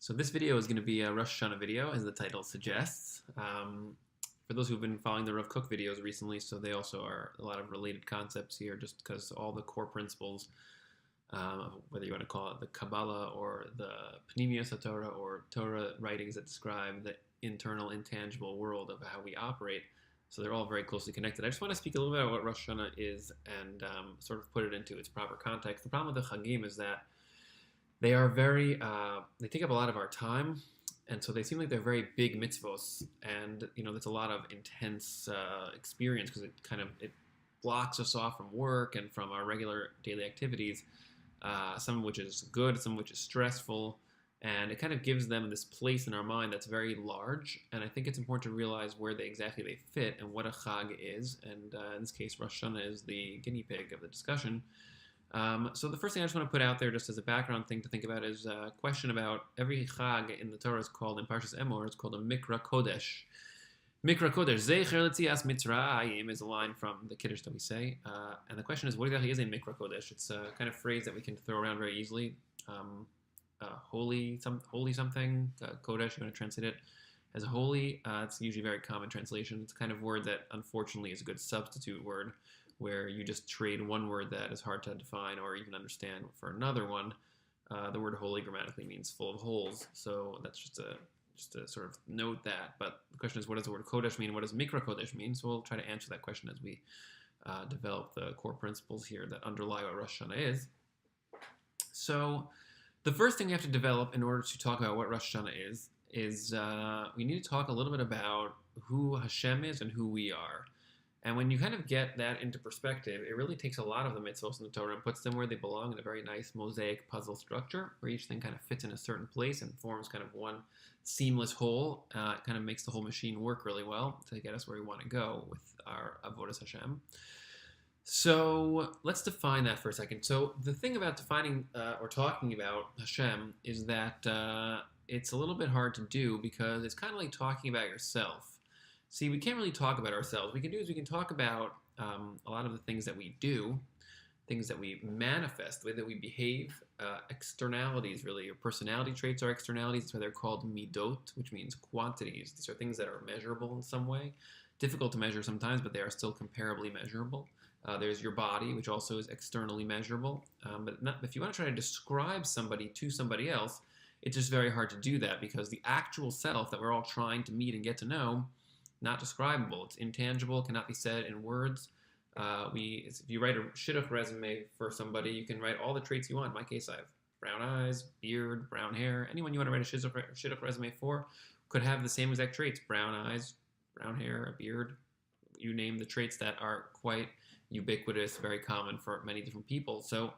So this video is going to be a Rosh Hashanah video, as the title suggests. For those who've been following the Rav Kook videos recently, so they also are a lot of related concepts here, just because all the core principles, whether you want to call it the Kabbalah or the Pnimius HaTorah or Torah writings that describe the internal, intangible world of how we operate, so they're all very closely connected. I just want to speak a little bit about what Rosh Hashanah is and sort of put it into its proper context. The problem with the Chagim is that they are very, they take up a lot of our time, and so they seem like they're very big mitzvos, and that's a lot of intense experience because it blocks us off from work and from our regular daily activities, some of which is good, some of which is stressful, and it kind of gives them this place in our mind that's very large. And I think it's important to realize where exactly they fit and what a chag is, and in this case Rosh Hashanah is the guinea pig of the discussion. So the first thing I just want to put out there, just as a background thing to think about, is a question about every chag in the Torah is called, in Parshas Emor, it's called a Mikra Kodesh. Mikra Kodesh, Zecher L'tzias Mitzrayim, is a line from the Kiddush that we say. And the question is, what exactly is a Mikra Kodesh? It's a kind of phrase that we can throw around very easily. Holy something, Kodesh, you're going to translate it as holy. It's usually a very common translation. It's a kind of word that unfortunately is a good substitute word, where you just trade one word that is hard to define or even understand for another one. The word holy grammatically means full of holes, so that's just to sort of note that. But the question is, what does the word Kodesh mean? What does Mikra Kodesh mean? So we'll try to answer that question as we develop the core principles here that underlie what Rosh Hashanah is. So the first thing we have to develop in order to talk about what Rosh Hashanah is we need to talk a little bit about who Hashem is and who we are. And when you kind of get that into perspective, it really takes a lot of the mitzvot in the Torah and puts them where they belong in a very nice mosaic puzzle structure, where each thing kind of fits in a certain place and forms kind of one seamless whole. It kind of makes the whole machine work really well to get us where we want to go with our avodas Hashem. So let's define that for a second. So the thing about defining or talking about Hashem is that it's a little bit hard to do because it's kind of like talking about yourself. See, we can't really talk about ourselves. What we can do is we can talk about a lot of the things that we do, things that we manifest, the way that we behave, externalities really. Your personality traits are externalities. That's why they're called midot, which means quantities. These are things that are measurable in some way. Difficult to measure sometimes, but they are still comparably measurable. There's your body, which also is externally measurable. But if you want to try to describe somebody to somebody else, it's just very hard to do that because the actual self that we're all trying to meet and get to know, not describable. It's intangible, cannot be said in words. If you write a shidduch resume for somebody, you can write all the traits you want. In my case, I have brown eyes, beard, brown hair. Anyone you want to write a shidduch resume for could have the same exact traits: brown eyes, brown hair, a beard. You name the traits that are quite ubiquitous, very common for many different people. So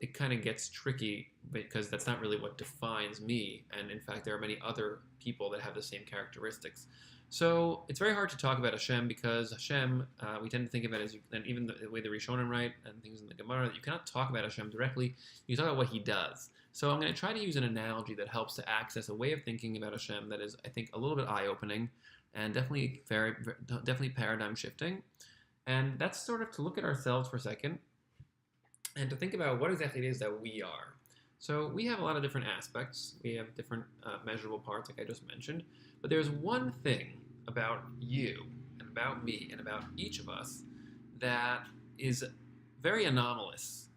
it kind of gets tricky because that's not really what defines me. And in fact, there are many other people that have the same characteristics. So it's very hard to talk about Hashem because Hashem, we tend to think of it as, and even the way the Rishonim write and things in the Gemara, that you cannot talk about Hashem directly. You talk about what He does. So I'm going to try to use an analogy that helps to access a way of thinking about Hashem that is, I think, a little bit eye-opening and definitely paradigm shifting. And that's sort of to look at ourselves for a second and to think about what exactly it is that we are. So we have a lot of different aspects. We have different measurable parts, like I just mentioned. But there's one thing about you and about me and about each of us that is very anomalous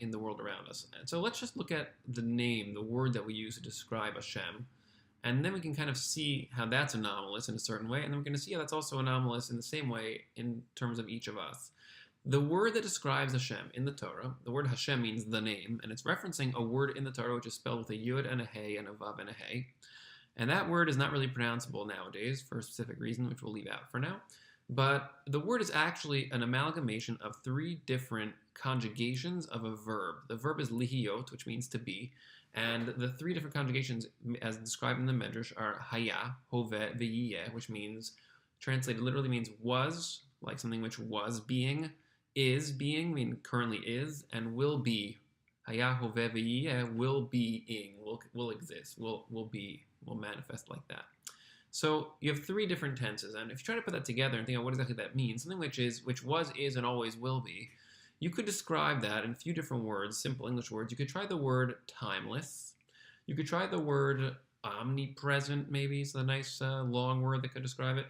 in the world around us. And so let's just look at the name, the word that we use to describe Hashem, and then we can kind of see how that's anomalous in a certain way, and then we're going to see how that's also anomalous in the same way in terms of each of us. The word that describes Hashem in the Torah, the word Hashem means the name, and it's referencing a word in the Torah which is spelled with a yud and a hey and a vav and a hey. And that word is not really pronounceable nowadays for a specific reason, which we'll leave out for now. But the word is actually an amalgamation of three different conjugations of a verb. The verb is lihiyot, which means to be. And the three different conjugations, as described in the Medrash, are haya, hoveh, v'yiyeh, which means, translated literally means was, like something which was being, is being, meaning currently is, and will be. Haya, hoveh, v'yiyeh, will being, will exist, will be, will manifest like that. So you have three different tenses, and if you try to put that together and think of what exactly that means, something which was, is, and always will be, you could describe that in a few different words, simple English words. You could try the word timeless. You could try the word omnipresent, maybe it's a nice long word that could describe it.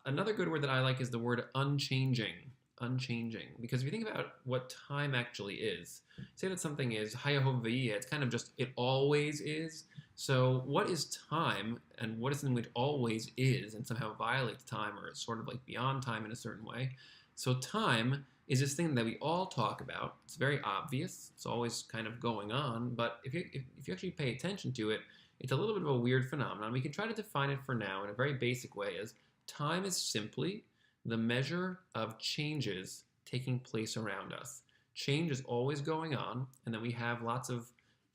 Another good word that I like is the word unchanging. Unchanging. Because if you think about what time actually is, say that something is hayahov v'yeh, it's kind of just, it always is. So what is time, and what is something which always is and somehow violates time, or is sort of like beyond time in a certain way? So time is this thing that we all talk about. It's very obvious. It's always kind of going on. But if you actually pay attention to it, it's a little bit of a weird phenomenon. We can try to define it for now in a very basic way as time is simply the measure of changes taking place around us. Change is always going on, and then we have lots of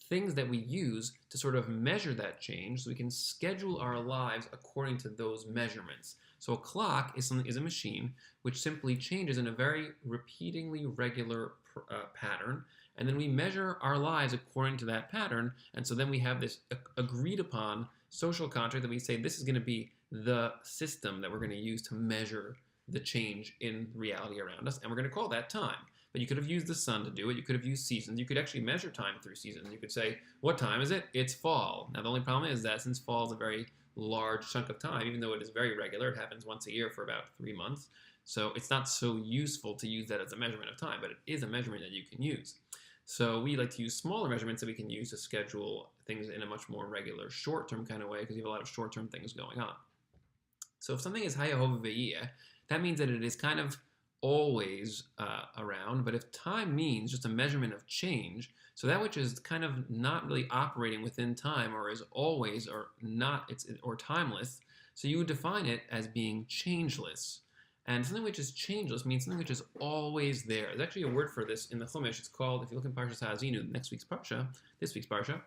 things that we use to sort of measure that change so we can schedule our lives according to those measurements. So a clock is a machine which simply changes in a very repeatingly regular pattern, and then we measure our lives according to that pattern, and so then we have this agreed upon social contract that we say this is going to be the system that we're going to use to measure the change in reality around us, and we're going to call that time. But you could have used the sun to do it. You could have used seasons. You could actually measure time through seasons. You could say, what time is it? It's fall. Now, the only problem is that since fall is a very large chunk of time, even though it is very regular, it happens once a year for about 3 months. So it's not so useful to use that as a measurement of time, but it is a measurement that you can use. So we like to use smaller measurements that we can use to schedule things in a much more regular short-term kind of way because you have a lot of short-term things going on. So if something is hayahov v'yeh, that means that it is kind of always around, but if time means just a measurement of change, so that which is kind of not really operating within time or is always or not, or timeless, so you would define it as being changeless. And something which is changeless means something which is always there. There's actually a word for this in the Chumash. It's called, if you look in Parshas Ha'azinu, this week's Parsha,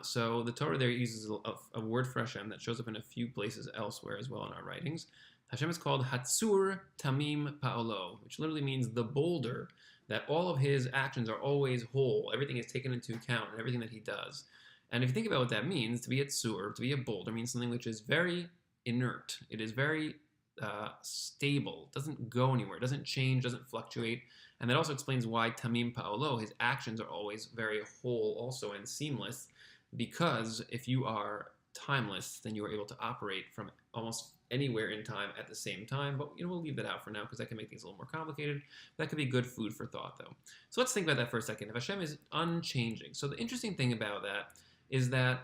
so the Torah there uses a word for Hashem that shows up in a few places elsewhere as well in our writings. Hashem is called Hatsur Tamim Pa'olo, which literally means the boulder, that all of his actions are always whole. Everything is taken into account in everything that he does. And if you think about what that means, to be a tzur, to be a boulder, means something which is very inert. It is very stable, doesn't go anywhere, doesn't change, doesn't fluctuate. And that also explains why Tamim Pa'olo, his actions are always very whole also and seamless, because if you are timeless, then you are able to operate from almost anywhere in time at the same time. But we'll leave that out for now because that can make things a little more complicated. That could be good food for thought, though. So let's think about that for a second. If Hashem is unchanging, so the interesting thing about that is that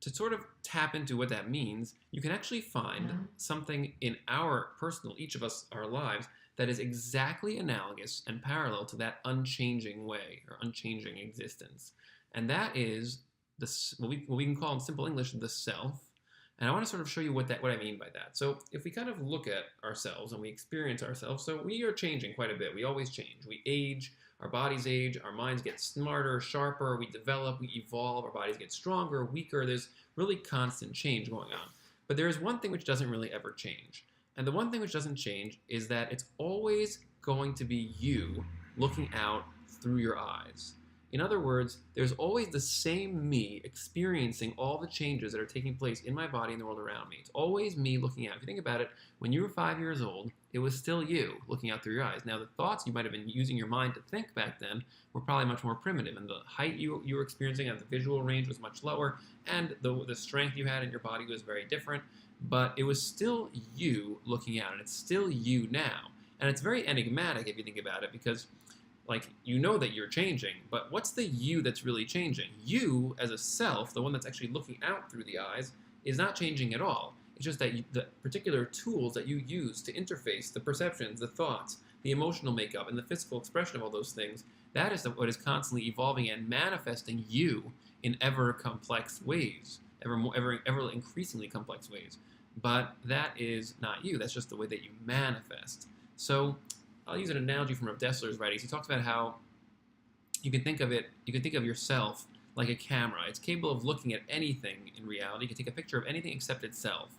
to sort of tap into what that means, you can actually find something in our personal, each of us, our lives, that is exactly analogous and parallel to that unchanging way or unchanging existence. And that is what we can call in simple English the self. And I want to sort of show you what I mean by that. So if we kind of look at ourselves and we experience ourselves, so we are changing quite a bit. We always change. We age, our bodies age, our minds get smarter, sharper, we develop, we evolve, our bodies get stronger, weaker. There's really constant change going on. But there is one thing which doesn't really ever change. And the one thing which doesn't change is that it's always going to be you looking out through your eyes. In other words, there's always the same me experiencing all the changes that are taking place in my body and the world around me. It's always me looking out. If you think about it, when you were 5 years old, it was still you looking out through your eyes. Now, the thoughts you might have been using your mind to think back then were probably much more primitive, and the height you were experiencing and the visual range was much lower, and the strength you had in your body was very different, but it was still you looking out, and it's still you now. And it's very enigmatic if you think about it, because you know that you're changing, but what's the you that's really changing? You, as a self, the one that's actually looking out through the eyes, is not changing at all. It's just that the particular tools that you use to interface the perceptions, the thoughts, the emotional makeup, and the physical expression of all those things, that is what is constantly evolving and manifesting you in ever complex ways, ever increasingly complex ways. But that is not you. That's just the way that you manifest. So I'll use an analogy from Rav Dessler's writings. He talks about how you can think of yourself like a camera. It's capable of looking at anything in reality. You can take a picture of anything except itself.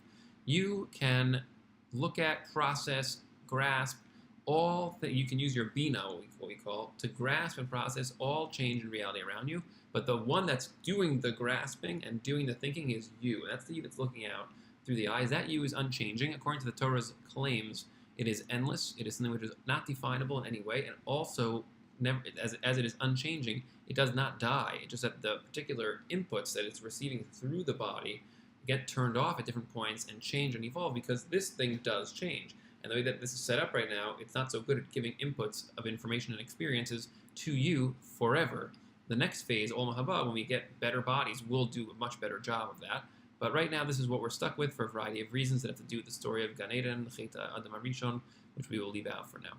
You can look at, process, grasp all that. You can use your bina, what we call, to grasp and process all change in reality around you. But the one that's doing the grasping and doing the thinking is you. That's the you that's looking out through the eyes. That you is unchanging. According to the Torah's claims, it is endless. It is something which is not definable in any way, and also never, as it is unchanging, it does not die. It's just that the particular inputs that it's receiving through the body get turned off at different points and change and evolve because this thing does change. And the way that this is set up right now, it's not so good at giving inputs of information and experiences to you forever. The next phase, Olam Haba, when we get better bodies, we'll do a much better job of that. But right now, this is what we're stuck with for a variety of reasons that have to do with the story of Gan Eden, Cheta Adam Arishon, which we will leave out for now.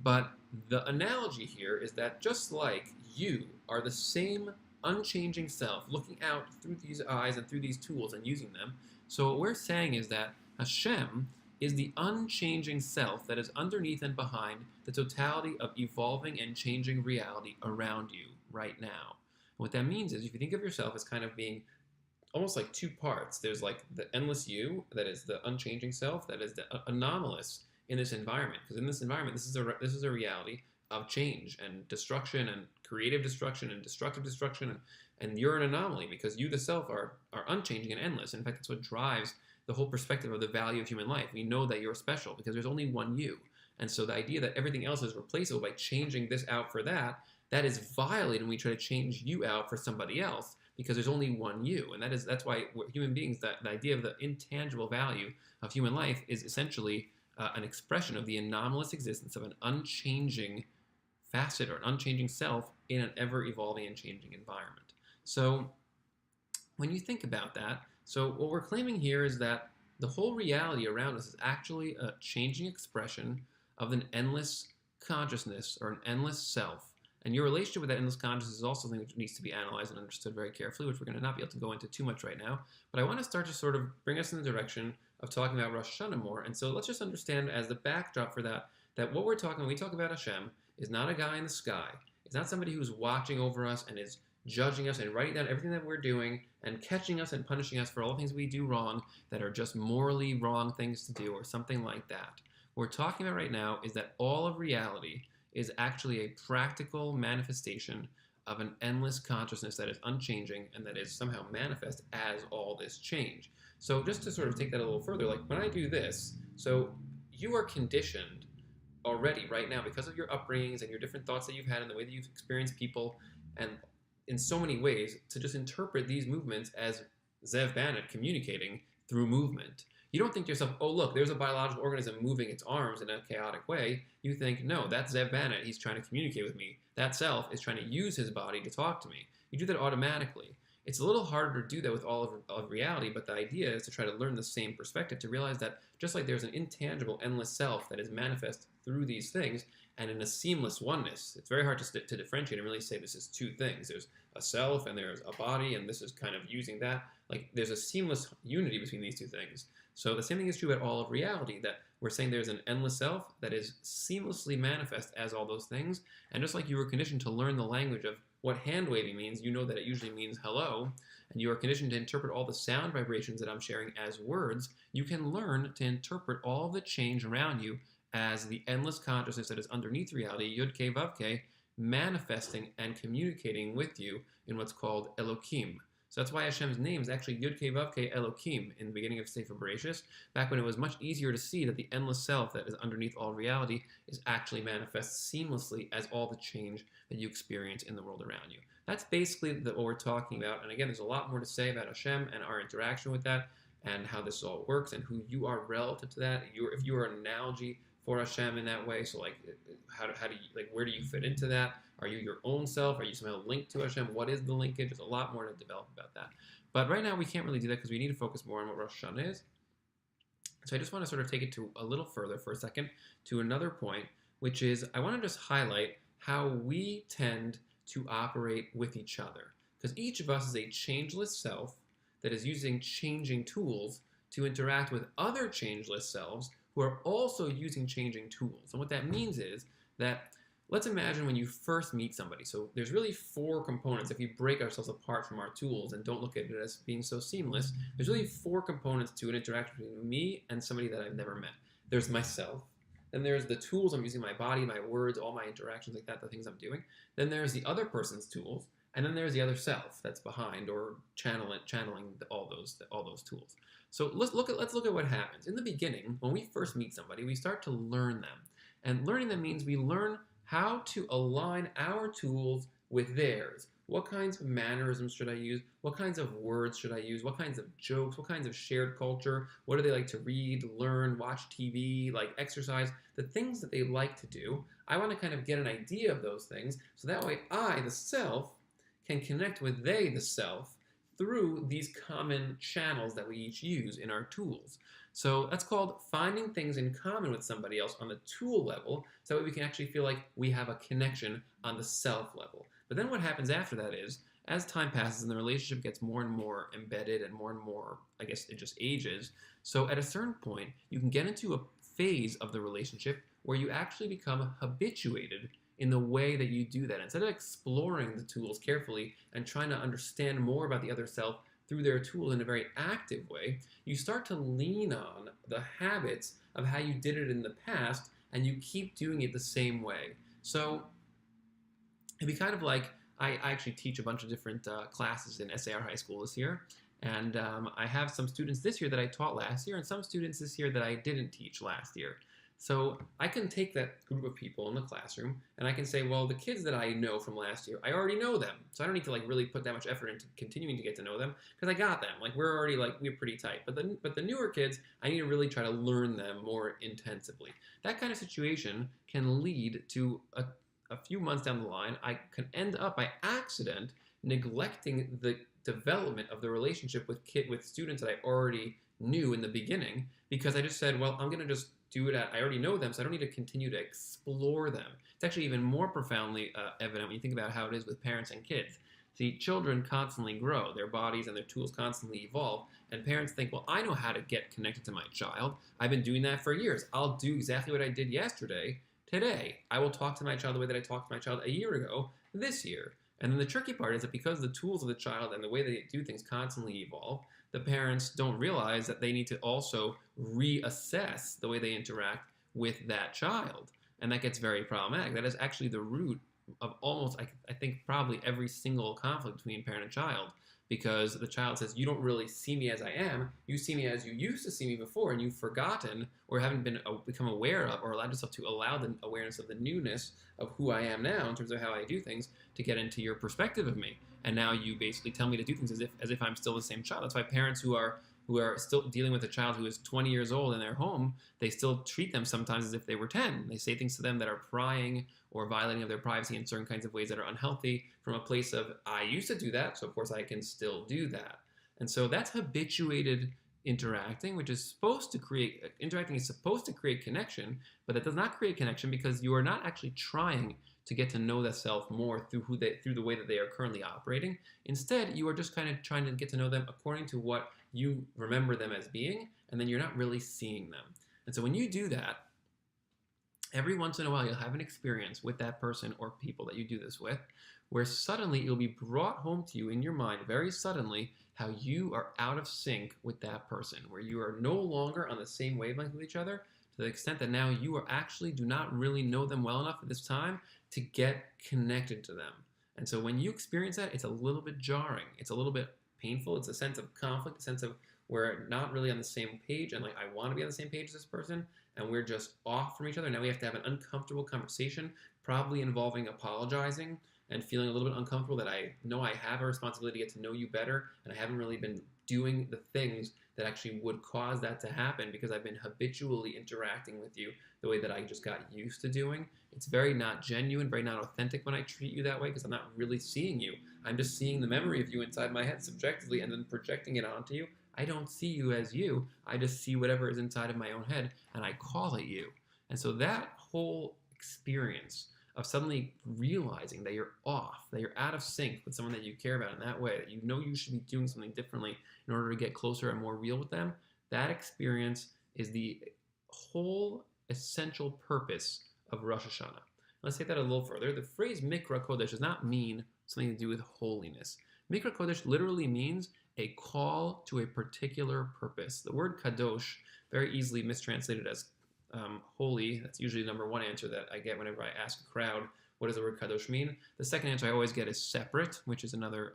But the analogy here is that just like you are the same unchanging self, looking out through these eyes and through these tools and using them, so what we're saying is that Hashem is the unchanging self that is underneath and behind the totality of evolving and changing reality around you right now. And what that means is if you think of yourself as kind of being almost like two parts, there's like the endless you, that is the unchanging self, that is the anomalous in this environment. Because in this environment, this is a reality of change and destruction and creative destruction and destructive destruction. And you're an anomaly because you, the self, are unchanging and endless. In fact, it's what drives the whole perspective of the value of human life. We know that you're special because there's only one you. And so the idea that everything else is replaceable by changing this out for that is violated when we try to change you out for somebody else because there's only one you. And that's why human beings, the idea of the intangible value of human life is essentially an expression of the anomalous existence of an unchanging facet or an unchanging self in an ever-evolving and changing environment. So when you think about that, so what we're claiming here is that the whole reality around us is actually a changing expression of an endless consciousness or an endless self. And your relationship with that endless consciousness is also something which needs to be analyzed and understood very carefully, which we're going to not be able to go into too much right now. But I want to start to sort of bring us in the direction of talking about Rosh Hashanah more. And so let's just understand as the backdrop for that what we're talking when we talk about Hashem is not a guy in the sky. It's not somebody who's watching over us and is judging us and writing down everything that we're doing and catching us and punishing us for all the things we do wrong that are just morally wrong things to do or something like that. What we're talking about right now is that all of reality is actually a practical manifestation of an endless consciousness that is unchanging and that is somehow manifest as all this change. So just to sort of take that a little further, like when I do this, so you are conditioned already right now because of your upbringings and your different thoughts that you've had and the way that you've experienced people and in so many ways to just interpret these movements as Zev Bannet communicating through movement. You don't think to yourself, oh, look, there's a biological organism moving its arms in a chaotic way. You think, no, that's Zev Bannet. He's trying to communicate with me. That self is trying to use his body to talk to me. You do that automatically. It's a little harder to do that with all of reality, but the idea is to try to learn the same perspective, to realize that just like there's an intangible, endless self that is manifest through these things, and in a seamless oneness, it's very hard to differentiate and really say this is two things. There's a self and there's a body, and this is kind of using that. Like there's a seamless unity between these two things. So the same thing is true about all of reality, that we're saying there's an endless self that is seamlessly manifest as all those things. And just like you were conditioned to learn the language of what hand waving means, you know that it usually means hello, and you are conditioned to interpret all the sound vibrations that I'm sharing as words, you can learn to interpret all the change around you as the endless consciousness that is underneath reality, Yud Ke Vav Ke, manifesting and communicating with you in what's called Elokim. So that's why Hashem's name is actually Yud Ke Vav Ke Elokim in the beginning of Sefer Bereshis, back when it was much easier to see that the endless self that is underneath all reality is actually manifest seamlessly as all the change that you experience in the world around you. That's basically what we're talking about. And again, there's a lot more to say about Hashem and our interaction with that and how this all works and who you are relative to that. If you are an analogy for Hashem in that way, so like how do you, like, where do you fit into that? Are you your own self? Are you somehow linked to Hashem? What is the linkage? There's a lot more to develop about that. But right now we can't really do that because we need to focus more on what Rosh Hashanah is. So I just want to sort of take it to a little further for a second to another point, which is I want to just highlight how we tend to operate with each other. Because each of us is a changeless self that is using changing tools to interact with other changeless selves who are also using changing tools. And what that means is that let's imagine when you first meet somebody. So there's really four components. If we break ourselves apart from our tools and don't look at it as being so seamless, there's really four components to an interaction between me and somebody that I've never met. There's myself. Then there's the tools I'm using, my body, my words, all my interactions like that, the things I'm doing. Then there's the other person's tools. And then there's the other self that's behind or channeling all those tools. So let's look at what happens. In the beginning, when we first meet somebody, we start to learn them. And learning them means we learn how to align our tools with theirs. What kinds of mannerisms should I use? What kinds of words should I use? What kinds of jokes? What kinds of shared culture? What do they like to read, learn, watch TV, like exercise? The things that they like to do. I want to kind of get an idea of those things so that way I, the self, can connect with they, the self, through these common channels that we each use in our tools. So that's called finding things in common with somebody else on the tool level, so that way we can actually feel like we have a connection on the self level. But then what happens after that is, as time passes and the relationship gets more and more embedded and more, I guess it just ages, so at a certain point, you can get into a phase of the relationship where you actually become habituated in the way that you do that. Instead of exploring the tools carefully and trying to understand more about the other self through their tools in a very active way, you start to lean on the habits of how you did it in the past, and you keep doing it the same way. So it'd be kind of like, I actually teach a bunch of different classes in SAR High School this year, and I have some students this year that I taught last year, and some students this year that I didn't teach last year. So I can take that group of people in the classroom and I can say, well, the kids that I know from last year, I already know them. So I don't need to like really put that much effort into continuing to get to know them because I got them. Like we're pretty tight. But the newer kids, I need to really try to learn them more intensively. That kind of situation can lead to a few months down the line, I can end up by accident neglecting the development of the relationship with students that I already knew in the beginning because I just said, well, I'm going to just do it I already know them, so I don't need to continue to explore them. It's actually even more profoundly evident when you think about how it is with parents and kids. See, children constantly grow, their bodies and their tools constantly evolve, and parents think, well, I know how to get connected to my child. I've been doing that for years. I'll do exactly what I did yesterday, today. I will talk to my child the way that I talked to my child a year ago, this year. And then the tricky part is that because the tools of the child and the way they do things constantly evolve, the parents don't realize that they need to also reassess the way they interact with that child. And that gets very problematic. That is actually the root of almost, I think, probably every single conflict between parent and child. Because the child says, you don't really see me as I am. You see me as you used to see me before, and you've forgotten or haven't become aware of or allowed yourself to allow the awareness of the newness of who I am now in terms of how I do things to get into your perspective of me. And now you basically tell me to do things as if I'm still the same child. That's why parents who are still dealing with a child who is 20 years old in their home, they still treat them sometimes as if they were 10. They say things to them that are prying or violating of their privacy in certain kinds of ways that are unhealthy from a place of, I used to do that, so of course I can still do that. And so that's habituated interacting, which is supposed to create, interacting is supposed to create connection, but it does not create connection because you are not actually trying to get to know the self more through the way that they are currently operating. Instead, you are just kind of trying to get to know them according to what you remember them as being, and then you're not really seeing them. And so when you do that, every once in a while you'll have an experience with that person or people that you do this with, where suddenly it'll be brought home to you in your mind very suddenly how you are out of sync with that person, where you are no longer on the same wavelength with each other, to the extent that now you are actually do not really know them well enough at this time to get connected to them. And so when you experience that, it's a little bit jarring. It's a little bit painful. It's a sense of conflict, a sense of we're not really on the same page, and like I want to be on the same page as this person, and we're just off from each other. Now we have to have an uncomfortable conversation, probably involving apologizing and feeling a little bit uncomfortable that I know I have a responsibility to get to know you better, and I haven't really been doing the things that actually would cause that to happen because I've been habitually interacting with you the way that I just got used to doing. It's very not genuine, very not authentic when I treat you that way because I'm not really seeing you. I'm just seeing the memory of you inside my head subjectively and then projecting it onto you. I don't see you as you. I just see whatever is inside of my own head and I call it you. And so that whole experience of suddenly realizing that you're off, that you're out of sync with someone that you care about in that way, that you know you should be doing something differently in order to get closer and more real with them, that experience is the whole essential purpose of Rosh Hashanah. Let's take that a little further. The phrase Mikra Kodesh does not mean something to do with holiness. Mikra Kodesh literally means a call to a particular purpose. The word Kadosh, very easily mistranslated as holy. That's usually the number one answer that I get whenever I ask a crowd, what does the word kadosh mean? The second answer I always get is separate, which is another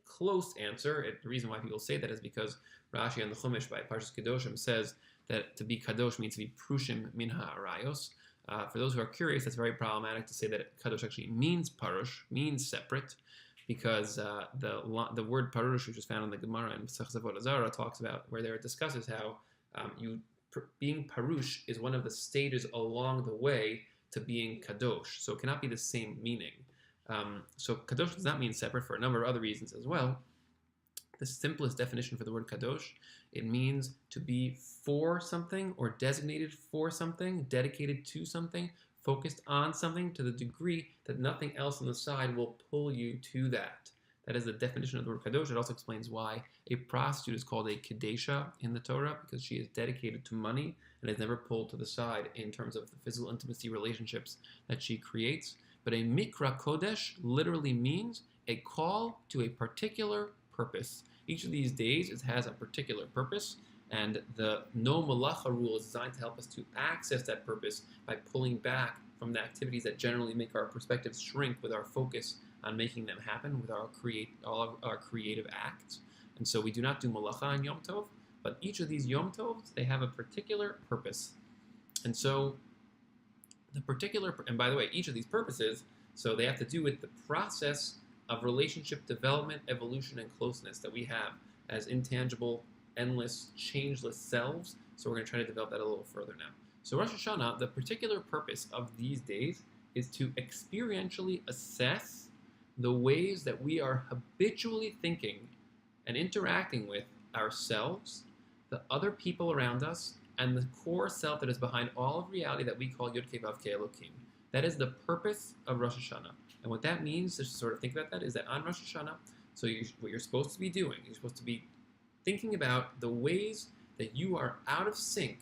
close answer. The reason why people say that is because Rashi on the Chumash by Parshas Kedoshim says that to be kadosh means to be prushim min ha'arayos. For those who are curious, that's very problematic to say that kadosh actually means parush, means separate, because the word parush, which is found in the Gemara and Masechta Avodah Zarah, talks about where there it discusses how being parush is one of the stages along the way to being kadosh. So it cannot be the same meaning. So kadosh does not mean separate for a number of other reasons as well. The simplest definition for the word kadosh, it means to be for something or designated for something, dedicated to something, focused on something to the degree that nothing else on the side will pull you to that. That is the definition of the word kadosh. It also explains why a prostitute is called a kadesha in the Torah, because she is dedicated to money and is never pulled to the side in terms of the physical intimacy relationships that she creates. But a mikra kodesh literally means a call to a particular purpose. Each of these days it has a particular purpose, and the no malacha rule is designed to help us to access that purpose by pulling back from the activities that generally make our perspectives shrink with our focus on making them happen with all of our creative acts. And so we do not do malacha on Yom Tov, but each of these Yom Tovs, they have a particular purpose. And so the particular, and by the way, each of these purposes, so they have to do with the process of relationship development, evolution, and closeness that we have as intangible, endless, changeless selves. So we're going to try to develop that a little further now. So Rosh Hashanah, the particular purpose of these days is to experientially assess the ways that we are habitually thinking and interacting with ourselves, the other people around us, and the core self that is behind all of reality that we call Yod Kei Vav Kei Elokim. That is the purpose of Rosh Hashanah. And what that means, to sort of think about that, is that on Rosh Hashanah, so what you're supposed to be doing, you're supposed to be thinking about the ways that you are out of sync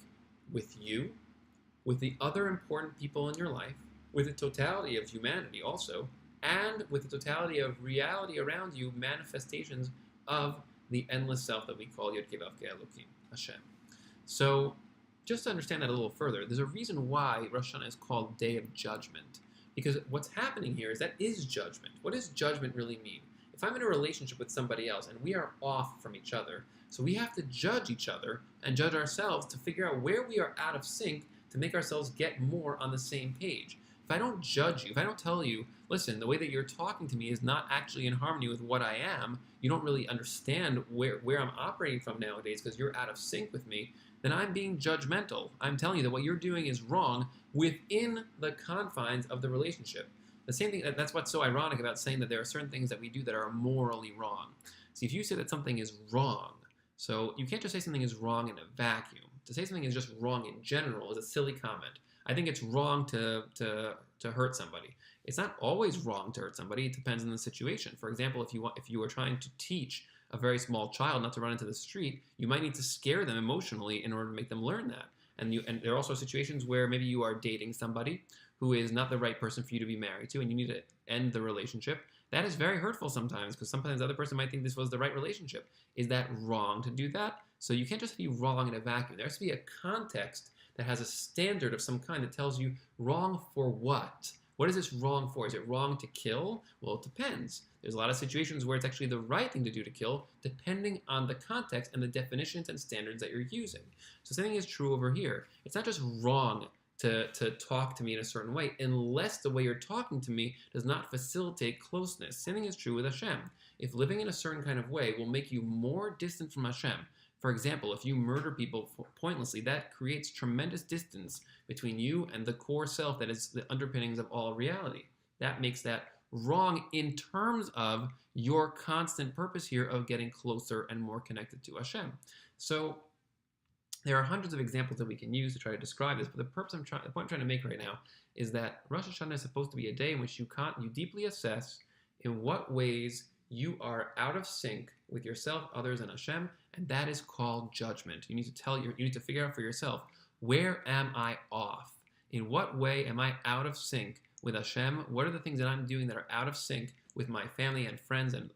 with you, with the other important people in your life, with the totality of humanity also, and with the totality of reality around you, manifestations of the endless self that we call Yod Kei Vav Kei Elokim, Hashem. So, just to understand that a little further, there's a reason why Rosh Hashanah is called Day of Judgment. Because what's happening here is that is judgment. What does judgment really mean? If I'm in a relationship with somebody else and we are off from each other, so we have to judge each other and judge ourselves to figure out where we are out of sync to make ourselves get more on the same page. If I don't judge you, if I don't tell you, listen, the way that you're talking to me is not actually in harmony with what I am, you don't really understand where I'm operating from nowadays because you're out of sync with me, then I'm being judgmental. I'm telling you that what you're doing is wrong within the confines of the relationship. The same thing, that's what's so ironic about saying that there are certain things that we do that are morally wrong. See, if you say that something is wrong, so you can't just say something is wrong in a vacuum. To say something is just wrong in general is a silly comment. I think it's wrong to hurt somebody. It's not always wrong to hurt somebody. It depends on the situation. For example, if you are trying to teach a very small child not to run into the street, you might need to scare them emotionally in order to make them learn that. And there are also situations where maybe you are dating somebody who is not the right person for you to be married to, and you need to end the relationship. That is very hurtful sometimes, because sometimes the other person might think this was the right relationship. Is that wrong to do that? So you can't just be wrong in a vacuum. There has to be a context that has a standard of some kind that tells you wrong for what? What is this wrong for? Is it wrong to kill? Well, it depends. There's a lot of situations where it's actually the right thing to do to kill, depending on the context and the definitions and standards that you're using. So something is true over here. It's not just wrong to talk to me in a certain way, unless the way you're talking to me does not facilitate closeness. Same thing is true with Hashem. If living in a certain kind of way will make you more distant from Hashem, for example, if you murder people pointlessly, that creates tremendous distance between you and the core self that is the underpinnings of all reality. That makes that wrong in terms of your constant purpose here of getting closer and more connected to Hashem. So there are hundreds of examples that we can use to try to describe this, but the point I'm trying to make right now is that Rosh Hashanah is supposed to be a day in which you deeply assess in what ways you are out of sync with yourself, others, and Hashem, and that is called judgment. You need to figure out for yourself, where am I off? In what way am I out of sync with Hashem? What are the things that I'm doing that are out of sync with my family and friends and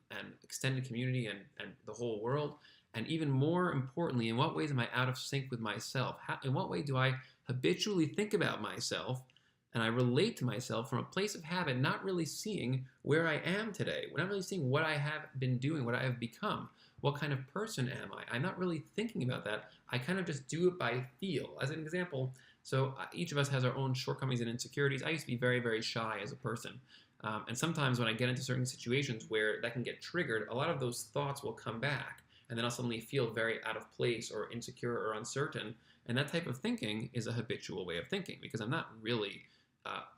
extended community and the whole world? And even more importantly, in what ways am I out of sync with myself? In what way do I habitually think about myself and I relate to myself from a place of habit, not really seeing where I am today? We're not really seeing what I have been doing, what I have become. What kind of person am I? I'm not really thinking about that. I kind of just do it by feel. As an example, So each of us has our own shortcomings and insecurities. I used to be very, very shy as a person. And sometimes when I get into certain situations where that can get triggered, a lot of those thoughts will come back. And then I'll suddenly feel very out of place or insecure or uncertain. And that type of thinking is a habitual way of thinking because I'm not really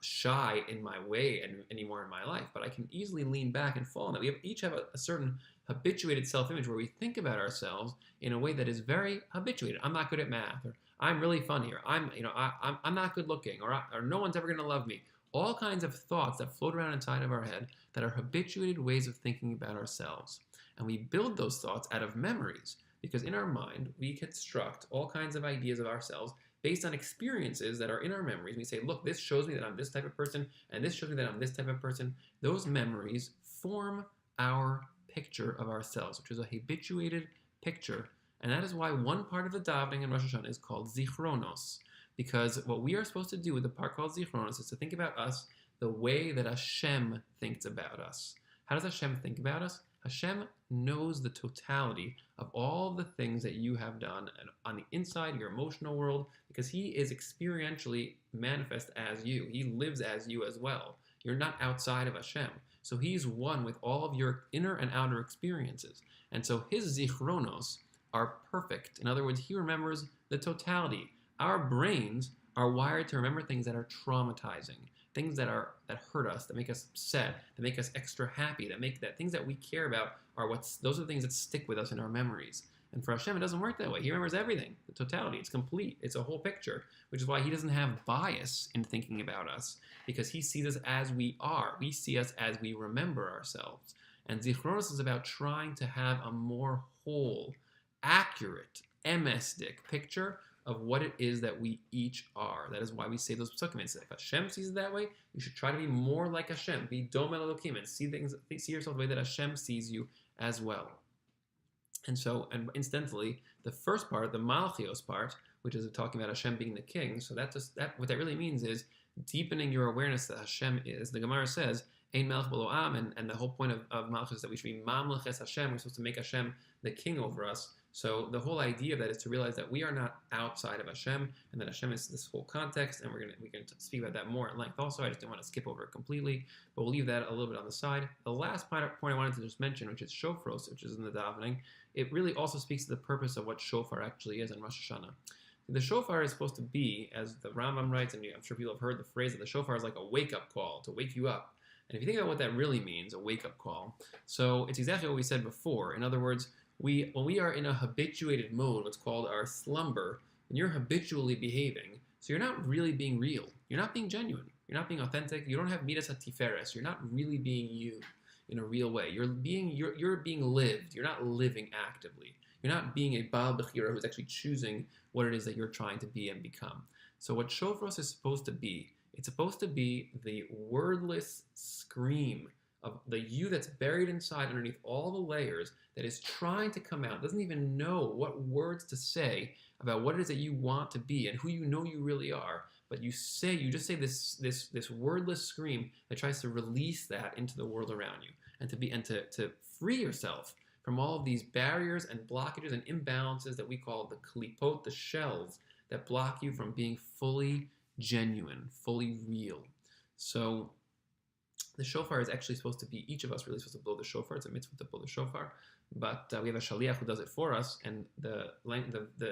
shy in my way anymore in my life, but I can easily lean back and fall in that. We each have a certain habituated self-image where we think about ourselves in a way that is very habituated. I'm not good at math, or I'm really funny, or I'm not good looking, or no one's ever going to love me. All kinds of thoughts that float around inside of our head that are habituated ways of thinking about ourselves. And we build those thoughts out of memories because in our mind, we construct all kinds of ideas of ourselves based on experiences that are in our memories. We say, look, this shows me that I'm this type of person, and this shows me that I'm this type of person. Those memories form our picture of ourselves, which is a habituated picture. And that is why one part of the davening in Rosh Hashanah is called zichronos, because what we are supposed to do with the part called zichronos is to think about us the way that Hashem thinks about us. How does Hashem think about us? Hashem knows the totality of all the things that you have done on the inside, your emotional world, because he is experientially manifest as you. He lives as you as well. You're not outside of Hashem. So he's one with all of your inner and outer experiences. And so his zichronos are perfect. In other words, he remembers the totality. Our brains are wired to remember things that are traumatizing, things that hurt us, that make us upset, that make us extra happy, that things that we care about those are the things that stick with us in our memories. And for Hashem, it doesn't work that way. He remembers everything, the totality. It's complete. It's a whole picture, which is why he doesn't have bias in thinking about us, because he sees us as we are. We see us as we remember ourselves. And Zichronos is about trying to have a more whole, accurate, emestic picture of what it is that we each are. That is why we say those psukim. If Hashem sees it that way, you should try to be more like Hashem. Be dom elokim and see yourself the way that Hashem sees you as well. And incidentally, the first part, the Malchios part, which is talking about Hashem being the king, so what that really means is deepening your awareness that Hashem is. The Gemara says, Ein melech b'lo am, and the whole point of Malchus is that we should be mamleches Hashem. We're supposed to make Hashem the king over us. So the whole idea of that is to realize that we are not outside of Hashem, and that Hashem is this whole context, and we can speak about that more at length also. I just didn't want to skip over it completely, but we'll leave that a little bit on the side. The last point I wanted to just mention, which is shofros, which is in the davening, it really also speaks to the purpose of what shofar actually is in Rosh Hashanah. The shofar is supposed to be, as the Rambam writes, and I'm sure people have heard the phrase that the shofar is like a wake-up call, to wake you up. And if you think about what that really means, a wake-up call, so it's exactly what we said before. In other words, when we are in a habituated mode, what's called our slumber, and you're habitually behaving, so you're not really being real. You're not being genuine. You're not being authentic. You don't have midas hatiferes. You're not really being you in a real way. You're being lived. You're not living actively. You're not being a Baal Bechira who's actually choosing what it is that you're trying to be and become. So what shofros is supposed to be, it's supposed to be the wordless scream of the you that's buried inside underneath all the layers that is trying to come out, doesn't even know what words to say about what it is that you want to be and who you know you really are, but you just say this wordless scream that tries to release that into the world around you and to free yourself from all of these barriers and blockages and imbalances that we call the klipot, the shells that block you from being fully genuine, fully real. So the shofar is actually supposed to be, each of us really supposed to blow the shofar. It's a mitzvah to blow the shofar. But we have a shaliach who does it for us. And the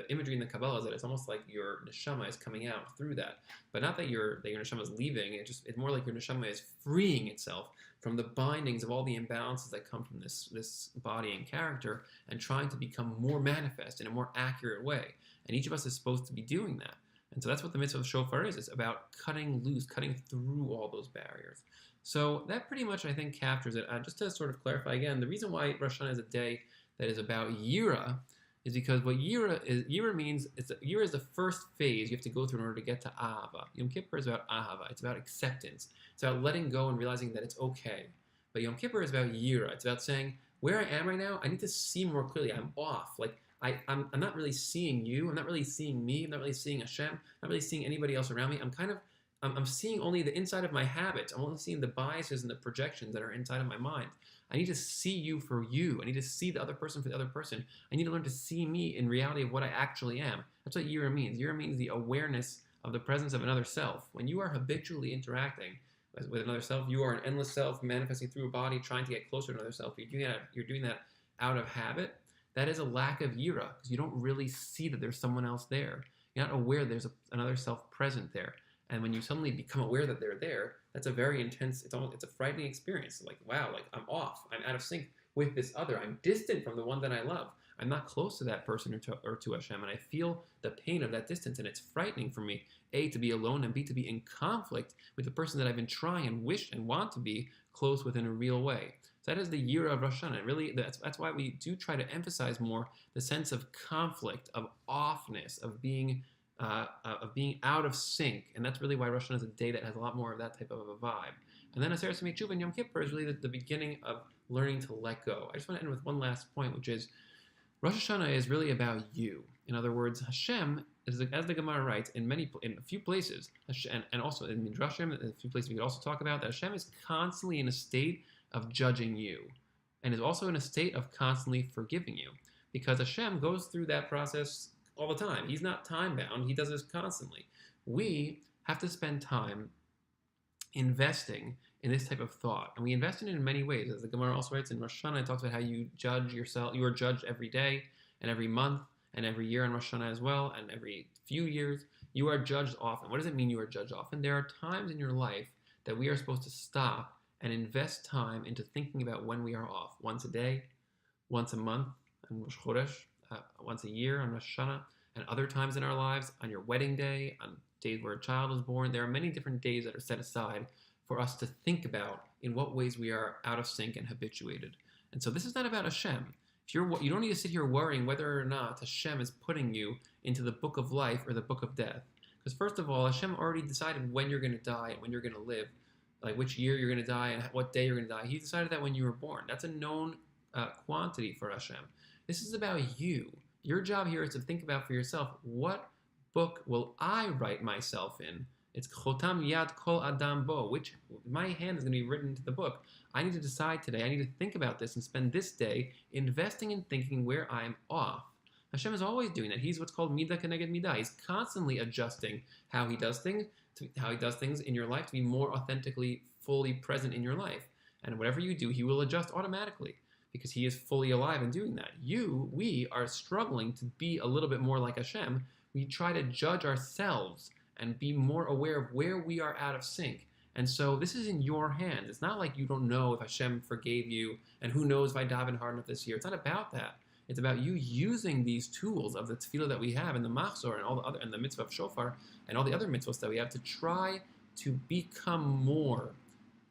imagery in the Kabbalah is that it's almost like your neshama is coming out through that. But not that your neshama is leaving. It's more like your neshama is freeing itself from the bindings of all the imbalances that come from this body and character and trying to become more manifest in a more accurate way. And each of us is supposed to be doing that. And so that's what the mitzvah of shofar is. It's about cutting loose, cutting through all those barriers. So that pretty much, I think, captures it. Just to sort of clarify again, the reason why Rosh Hashanah is a day that is about Yira is because what Yira means, Yira is the first phase you have to go through in order to get to Ahava. Yom Kippur is about Ahava. It's about acceptance. It's about letting go and realizing that it's okay. But Yom Kippur is about Yira. It's about saying, where I am right now, I need to see more clearly. I'm off. Like, I'm not really seeing you. I'm not really seeing me. I'm not really seeing Hashem. I'm not really seeing anybody else around me. I'm seeing only the inside of my habits. I'm only seeing the biases and the projections that are inside of my mind. I need to see you for you. I need to see the other person for the other person. I need to learn to see me in reality of what I actually am. That's what Yira means. Yira means the awareness of the presence of another self. When you are habitually interacting with another self, you are an endless self manifesting through a body, trying to get closer to another self. You're doing that out of habit. That is a lack of yira, because you don't really see that there's someone else there. You're not aware there's another self present there. And when you suddenly become aware that they're there, that's a very intense, it's a frightening experience. Like, wow, like I'm off. I'm out of sync with this other. I'm distant from the one that I love. I'm not close to that person or to Hashem, and I feel the pain of that distance, and it's frightening for me, A, to be alone, and B, to be in conflict with the person that I've been trying and wish and want to be close with in a real way. So that is the year of Rosh Hashanah. Really, that's why we do try to emphasize more the sense of conflict, of offness, of being out of sync, and that's really why Rosh Hashanah is a day that has a lot more of that type of a vibe. And then Aseret Yemei Tshuva and Yom Kippur is really the beginning of learning to let go. I just want to end with one last point, which is Rosh Hashanah is really about you. In other words, Hashem, as the Gemara writes, in a few places, and also in Midrashim, in a few places we could also talk about, that Hashem is constantly in a state of judging you, and is also in a state of constantly forgiving you, because Hashem goes through that process all the time. He's not time-bound. He does this constantly. We have to spend time investing in this type of thought, and we invest in it in many ways. As the Gemara also writes in Rosh Hashanah, it talks about how you judge yourself. You are judged every day and every month and every year on Rosh Hashanah as well, and every few years. You are judged often. What does it mean you are judged often? There are times in your life that we are supposed to stop and invest time into thinking about when we are off. Once a day, once a month, on Rosh Chodesh, once a year on Rosh Hashanah, and other times in our lives, on your wedding day, on days where a child is born. There are many different days that are set aside for us to think about in what ways we are out of sync and habituated. And so this is not about Hashem. You don't need to sit here worrying whether or not Hashem is putting you into the book of life or the book of death. Because first of all, Hashem already decided when you're going to die and when you're going to live, like which year you're going to die and what day you're going to die. He decided that when you were born. That's a known quantity for Hashem. This is about you. Your job here is to think about for yourself, what book will I write myself in? It's Chotam Yad Kol Adam Bo, which my hand is going to be written into the book. I need to decide today. I need to think about this and spend this day investing in thinking where I'm off. Hashem is always doing that. He's what's called Midah Keneged Midah. He's constantly adjusting how he does things in your life to be more authentically, fully present in your life. And whatever you do, he will adjust automatically because he is fully alive in doing that. We are struggling to be a little bit more like Hashem. We try to judge ourselves and be more aware of where we are out of sync. And so this is in your hands. It's not like you don't know if Hashem forgave you, and who knows if I daven hard enough this year. It's not about that. It's about you using these tools of the tefillah that we have, and the machzor, and all the other, and the mitzvah of shofar, and all the other mitzvahs that we have to try to become more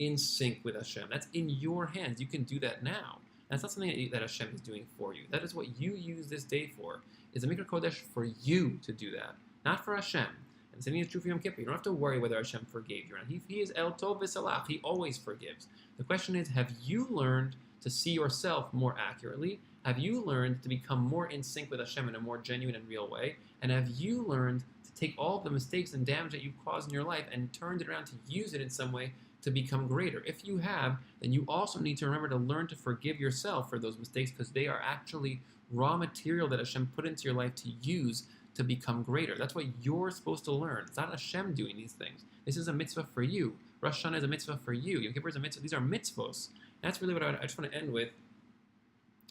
in sync with Hashem. That's in your hands. You can do that now. That's not something that Hashem is doing for you. That is what you use this day for. It's a Mikra Kodesh for you to do that, not for Hashem. And the same is true for Yom Kippur. You don't have to worry whether Hashem forgave you or not. He is El Tov V'Salach. He always forgives. The question is, have you learned to see yourself more accurately? Have you learned to become more in sync with Hashem in a more genuine and real way? And have you learned to take all the mistakes and damage that you've caused in your life and turned it around to use it in some way to become greater? If you have, then you also need to remember to learn to forgive yourself for those mistakes, because they are actually raw material that Hashem put into your life to use to become greater. That's what you're supposed to learn. It's not Hashem doing these things. This is a mitzvah for you. Rosh Hashanah is a mitzvah for you. Yom Kippur is a mitzvah. These are mitzvos. That's really what I just want to end with,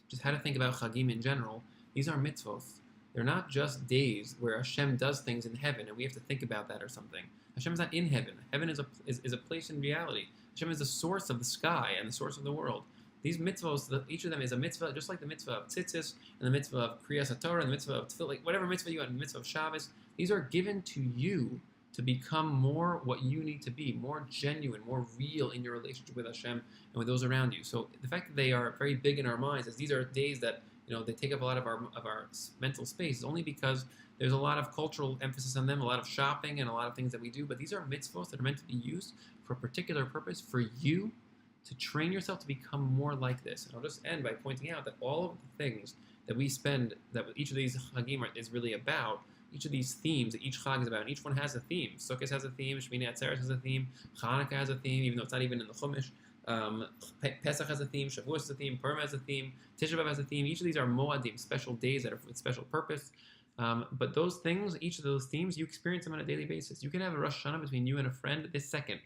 just how to think about Chagim in general. These are mitzvos. They're not just days where Hashem does things in heaven and we have to think about that or something. Hashem is not in heaven. Heaven is a place in reality. Hashem is the source of the sky and the source of the world. These mitzvahs, each of them is a mitzvah, just like the mitzvah of tzitzis, and the mitzvah of Kriyas HaTorah, and the mitzvah of tefillah, like whatever mitzvah you want, the mitzvah of Shabbos. These are given to you to become more what you need to be, more genuine, more real in your relationship with Hashem and with those around you. So the fact that they are very big in our minds, as these are days that they take up a lot of our mental space, is only because there's a lot of cultural emphasis on them, a lot of shopping, and a lot of things that we do. But these are mitzvahs that are meant to be used for a particular purpose, for you to train yourself to become more like this. And I'll just end by pointing out that all of the things that we spend, that each of these Chagim is really about, each of these themes that each Chag is about, and each one has a theme. Sukkot has a theme, Shmini Atzeres has a theme, Chanukah has a theme, even though it's not even in the Chumash. Pesach has a theme, Shavuos has a theme, Purim has a theme, Tisha B'Av has a theme. Each of these are Moadim, special days that are with special purpose. But those things, each of those themes, you experience them on a daily basis. You can have a Rosh Hashanah between you and a friend this second.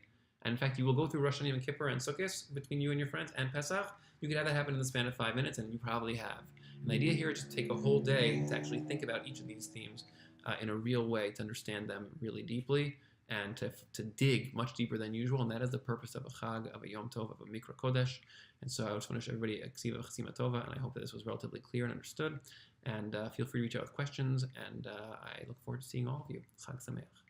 And in fact, you will go through Rosh Hashanah, Yom Kippur, and Sukkot between you and your friends, and Pesach. You could have that happen in the span of 5 minutes, and you probably have. And the idea here is to take a whole day to actually think about each of these themes in a real way, to understand them really deeply, and to dig much deeper than usual. And that is the purpose of a Chag, of a Yom Tov, of a Mikra Kodesh. And so I just want to wish everybody a Ksiva Chasima Tova, and I hope that this was relatively clear and understood. And feel free to reach out with questions, and I look forward to seeing all of you. Chag Sameach.